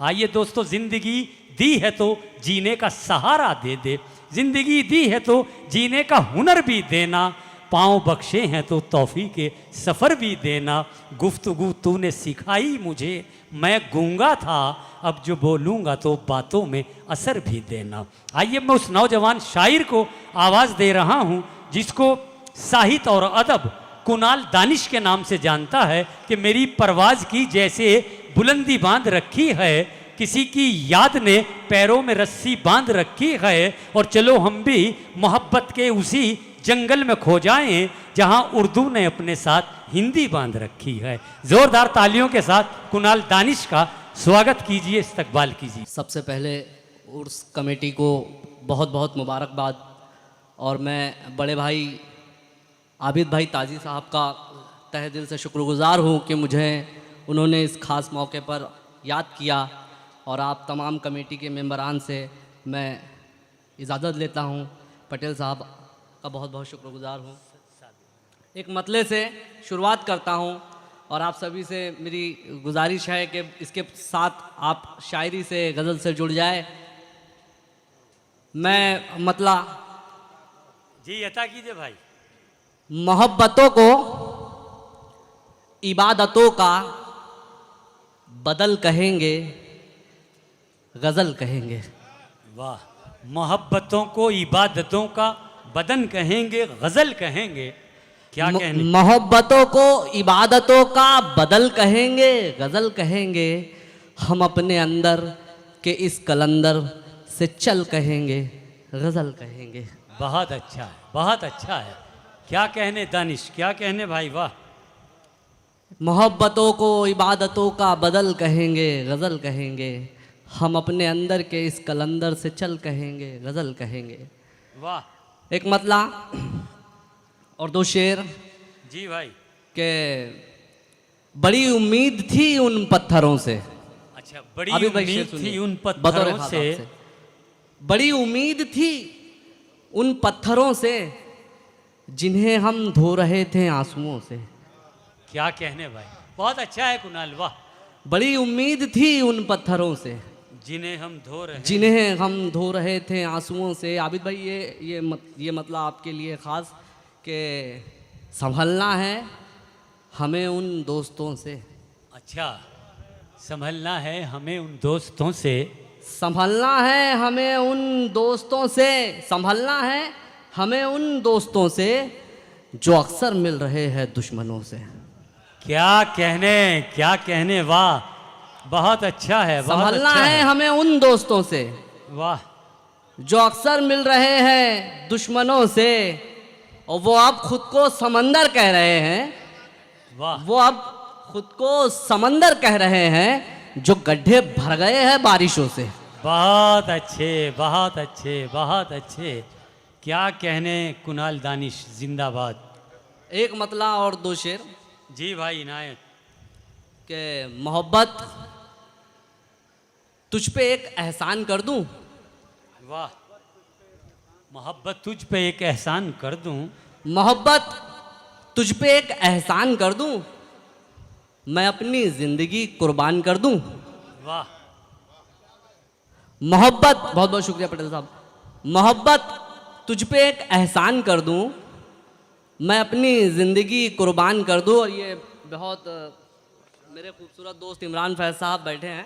आइए दोस्तों, जिंदगी दी है तो जीने का सहारा दे दे, जिंदगी दी है तो जीने का हुनर भी देना, पाँव बख्शे हैं तो तौफी के सफ़र भी देना, गुफ्तगू तूने सिखाई मुझे, मैं गूंगा था, अब जो बोलूँगा तो बातों में असर भी देना। आइए मैं उस नौजवान शायर को आवाज़ दे रहा हूँ जिसको साहित्य और अदब कुणाल दानिश के नाम से जानता है कि मेरी परवाज़ की जैसे बुलंदी बांध रखी है, किसी की याद ने पैरों में रस्सी बांध रखी है, और चलो हम भी मोहब्बत के उसी जंगल में खो जाएं जहां उर्दू ने अपने साथ हिंदी बांध रखी है। जोरदार तालियों के साथ कुणाल दानिश का स्वागत कीजिए, इस्तकबाल कीजिए। सबसे पहले उर्स कमेटी को बहुत बहुत मुबारकबाद, और मैं बड़े भाई आबिद भाई ताजी साहब का तहे दिल से शुक्रगुजार हूँ कि मुझे उन्होंने इस ख़ास मौके पर याद किया, और आप तमाम कमेटी के मेंबरान से मैं इजाज़त लेता हूँ। पटेल साहब का बहुत बहुत शुक्रगुजार हूँ। एक मतले से शुरुआत करता हूँ, और आप सभी से मेरी गुजारिश है कि इसके साथ आप शायरी से, गज़ल से जुड़ जाए। मैं मतला जी अता कीजिए भाई। मोहब्बतों को इबादतों का बदल कहेंगे, गज़ल कहेंगे। वाह, मोहब्बतों को इबादतों का बदन कहेंगे, गज़ल कहेंगे, क्या कहने। मोहब्बतों को इबादतों का बदल कहेंगे, गज़ल कहेंगे, हम अपने अंदर के इस कलंदर से चल कहेंगे, गज़ल कहेंगे। बहुत अच्छा है, बहुत अच्छा है, क्या कहने दानिश, क्या कहने भाई, वाह। मोहब्बतों को इबादतों का बदल कहेंगे, गज़ल कहेंगे, हम अपने अंदर के इस कलंदर से चल कहेंगे, गज़ल कहेंगे। वाह। एक मतला और दो शेर। जी भाई। के बड़ी उम्मीद थी उन पत्थरों से। अच्छा, बड़ी उम्मीद थी उन पत्थरों से। बड़ी उम्मीद थी उन पत्थरों से जिन्हें हम धो रहे थे आंसुओं से। क्या कहने भाई, बहुत अच्छा है कुणाल, वाह। बड़ी उम्मीद थी उन पत्थरों से जिन्हें हम धो रहे थे आंसुओं से। आबिद भाई ये मतलब आपके लिए ख़ास कि संभलना है हमें उन दोस्तों से। अच्छा, संभलना है हमें उन दोस्तों से। संभलना है हमें उन दोस्तों से, संभलना है हमें उन दोस्तों से जो अक्सर मिल रहे हैं दुश्मनों से। क्या कहने, वाह, बहुत अच्छा है। संभलना है हमें उन दोस्तों से, वाह, जो अक्सर मिल रहे हैं दुश्मनों से, और वो अब खुद को समंदर कह रहे हैं। वाह। वो अब खुद को समंदर कह रहे हैं जो गड्ढे भर गए हैं बारिशों से। बहुत अच्छे, बहुत अच्छे, बहुत अच्छे, क्या कहने कुणाल दानिश, जिंदाबाद। एक मतला और दो शेर। जी भाई इनायत। के मोहब्बत तुझ पे एक एहसान कर दूं। वाह, मोहब्बत तुझ पे एक एहसान कर दूं। मोहब्बत तुझ पे एक एहसान कर दूं, मैं अपनी जिंदगी कुर्बान कर दूं। वाह। मोहब्बत, बहुत बहुत शुक्रिया पटेल साहब। मोहब्बत तुझ पे एक एहसान कर दूं, मैं अपनी ज़िंदगी कुर्बान कर दूं। और ये बहुत मेरे खूबसूरत दोस्त इमरान फैज़ साहब बैठे हैं,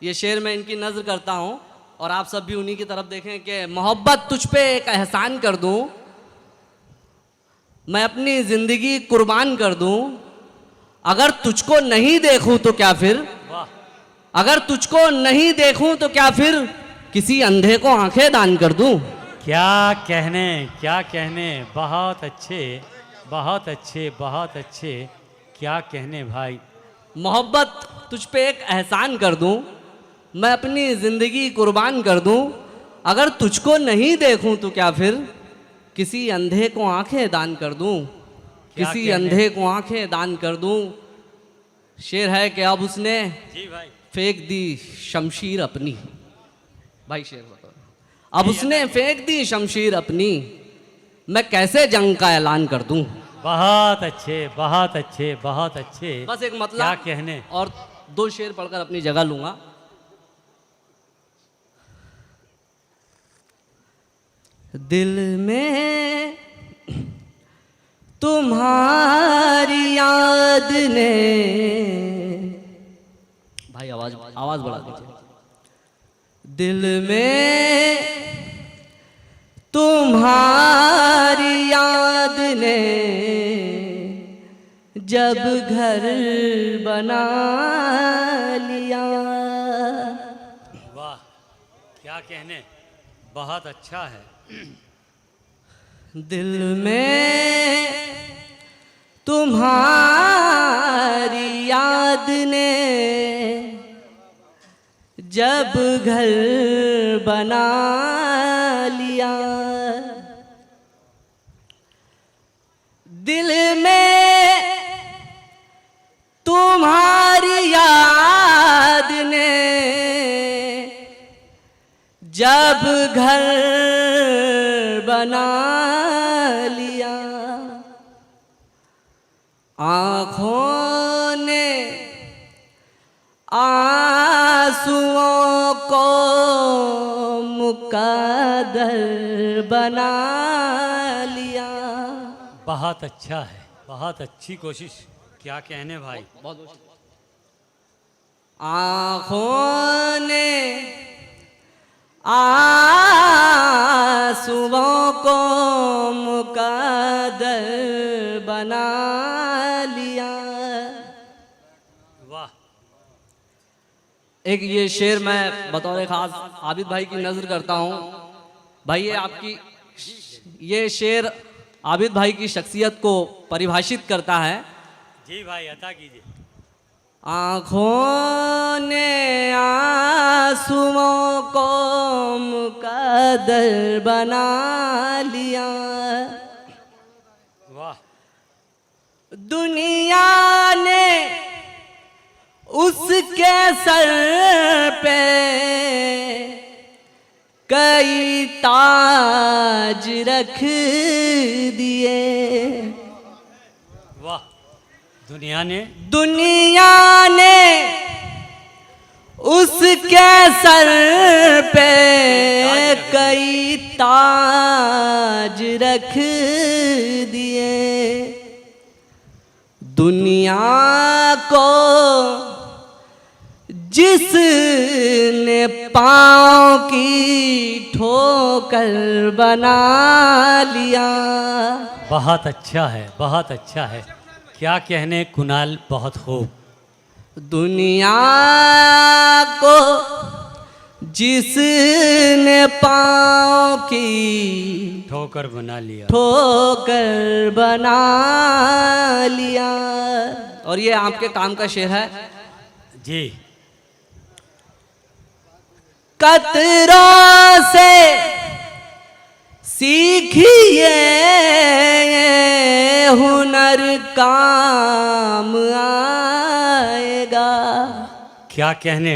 ये शेर मैं इनकी नज़र करता हूँ, और आप सब भी उन्हीं की तरफ देखें कि मोहब्बत तुझ पे एक एहसान कर दूं, मैं अपनी ज़िंदगी कुर्बान कर दूं, अगर तुझको नहीं देखूं तो क्या फिर, अगर तुझको नहीं देखूं तो क्या फिर किसी अंधे को आंखें दान कर दूं। क्या कहने, बहुत अच्छे, बहुत अच्छे, बहुत अच्छे, क्या कहने भाई। मोहब्बत तुझ पे एक एहसान कर दूं, मैं अपनी ज़िंदगी कुर्बान कर दूं, अगर तुझको नहीं देखूं तो क्या फिर किसी अंधे को आंखें दान कर दूं, किसी अंधे को आंखें दान कर दूं। शेर है कि अब उसने जी भाई फेंक दी शमशीर अपनी। भाई शेर बताओ। अब उसने फेंक दी शमशीर अपनी, मैं कैसे जंग का ऐलान कर दूं। बहुत अच्छे, बहुत अच्छे, बहुत अच्छे। बस एक मतलब क्या कहने। और दो शेर पढ़कर अपनी जगह लूंगा। दिल में तुम्हारी याद ने, भाई आवाज आवाज बढ़ा दीजिए। दिल में तुम्हारी याद ने जब घर बना लिया। वाह, क्या कहने, बहुत अच्छा है। दिल में तुम्हारी याद ने जब घर बना लिया। दिल में तुम्हारी याद ने जब घर बना लिया। आँखों ने आंसुओं को मुकद्दर बना लिया। बहुत अच्छा है, बहुत अच्छी कोशिश, क्या कहने भाई। आँखों ने आंसुओं को मुकद्दर बना लिया। वाह, एक ये शेर मैं बतौर खास आबिद भाई की नज़र करता हूँ। भाई ये शेर आबिद भाई की शख्सियत को परिभाषित करता है। जी भाई, अता कीजिए। आँखों ने आंसुओं को मुकद्दर बना लिया। वाह, दुनिया ने उसके सर पे कई ताज रख दिए। वाह, दुनिया ने उसके सर पे कई ताज रख दिए। दुनिया को जिसने पाँव की ठोकर बना लिया। बहुत अच्छा है, बहुत अच्छा है, क्या कहने कुणाल, बहुत खूब। दुनिया को जिसने पाँव की ठोकर बना लिया, ठोकर बना लिया। और ये आपके काम का शेर है। जी। कतरों से सीखिए हुनर काम आएगा। क्या कहने,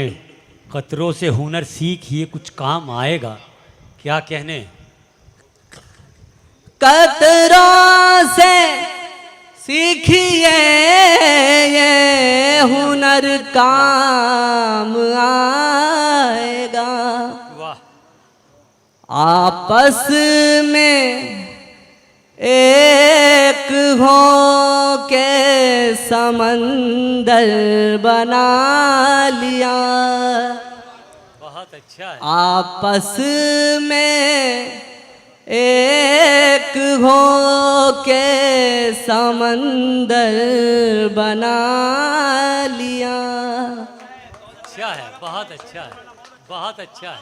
कतरों से हुनर सीखिए कुछ काम आएगा, क्या कहने। कतरों से सीखिए हुनर काम आएगा। वाह, आपस में एक हो के समंदर बना लिया। बहुत अच्छा है। आपस में एक हो के समंदर बना लिया। अच्छा है, बहुत अच्छा है, बहुत अच्छा है।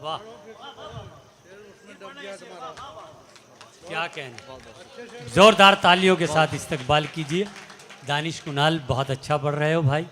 वाह, क्या कहने, जोरदार तालियों के साथ इस्तकबाल कीजिए। दानिश कुणाल, बहुत अच्छा पढ़ रहे हो भाई।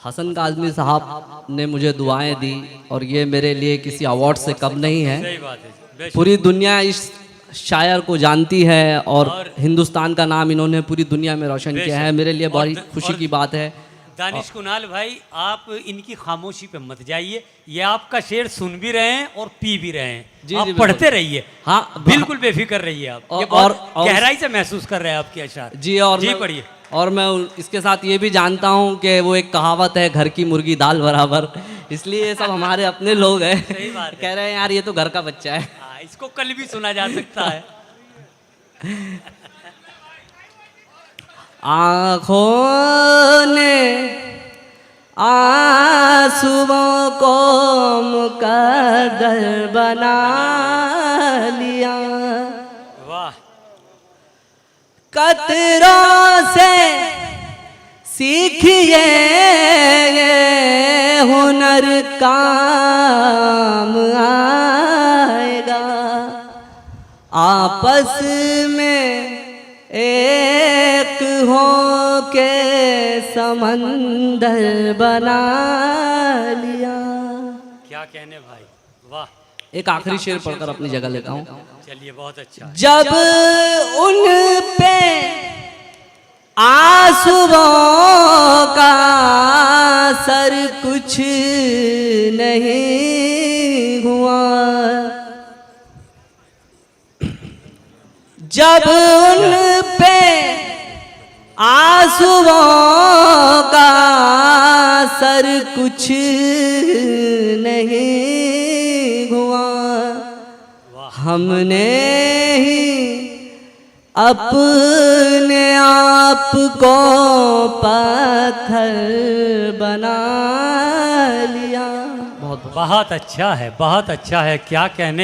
हसन काज़मी साहब ने मुझे दुआएं दी और ये मेरे लिए किसी अवार्ड से कम नहीं है। सही बात है, बेशक। पूरी दुनिया इस शायर को जानती है और हिंदुस्तान का नाम इन्होंने पूरी दुनिया में रोशन किया है। मेरे लिए बड़ी खुशी की बात है। दानिश कुणाल भाई, आप इनकी खामोशी पे मत जाइए, ये आपका शेर सुन भी रहे हैं और पी भी रहे हैं। जी, आप जी, पढ़ते रहिए। हाँ, बिल्कुल बेफिक्र रहिए आप। ये बहुत गहराई से महसूस कर रहे हैं आपके अशार। जी, और जी पढ़िए। और मैं इसके साथ ये भी जानता हूँ कि वो एक कहावत है, घर की मुर्गी दाल बराबर। इसलिए ये सब हमारे अपने लोग हैं। सही बात है। कह रहे हैं यार ये तो घर का बच्चा है। हाँ, इसको कल भी सुना जा सकता है। आँखों ने आंसुओं को मुकद्दर बना लिया, वाह, कतरों से सीखिए हुनर काम आएगा, आपस में एक हो के समंदर बना लिया। क्या कहने भाई, वाह। एक आखिरी शेर पढ़कर अपनी जगह लेता हूँ। चलिए, बहुत अच्छा है। जब उन पे आंसुओं का सर कुछ नहीं हुआ, जब उन पे आंसुओं का सर कुछ नहीं हुआ, हमने ही अपने आप को पत्थर बना लिया। बहुत बहुत अच्छा है, बहुत अच्छा है, क्या कहने।